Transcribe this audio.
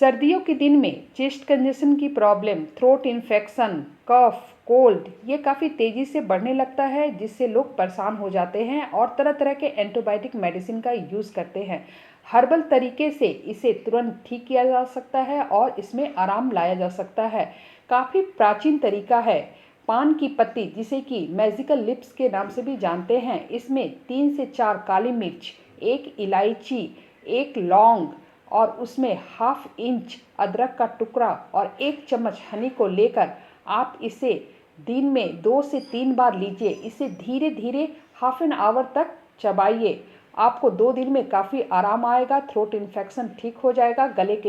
सर्दियों के दिन में चेस्ट कंजेशन की प्रॉब्लम, थ्रोट इन्फेक्शन, कफ, कोल्ड ये काफ़ी तेज़ी से बढ़ने लगता है, जिससे लोग परेशान हो जाते हैं और तरह तरह के एंटीबायोटिक मेडिसिन का यूज़ करते हैं। हर्बल तरीके से इसे तुरंत ठीक किया जा सकता है और इसमें आराम लाया जा सकता है। काफ़ी प्राचीन तरीका है। पान की पत्ती, जिसे कि मैजिकल लिप्स के नाम से भी जानते हैं, इसमें 3 से 4 काली मिर्च, 1 इलायची, 1 लौंग और उसमें ½ इंच अदरक का टुकड़ा और 1 चम्मच हनी को लेकर आप इसे दिन में 2 से 3 बार लीजिए। इसे धीरे धीरे ½ एन आवर तक चबाइए। आपको 2 दिन में काफ़ी आराम आएगा, थ्रोट इन्फेक्शन ठीक हो जाएगा, गले के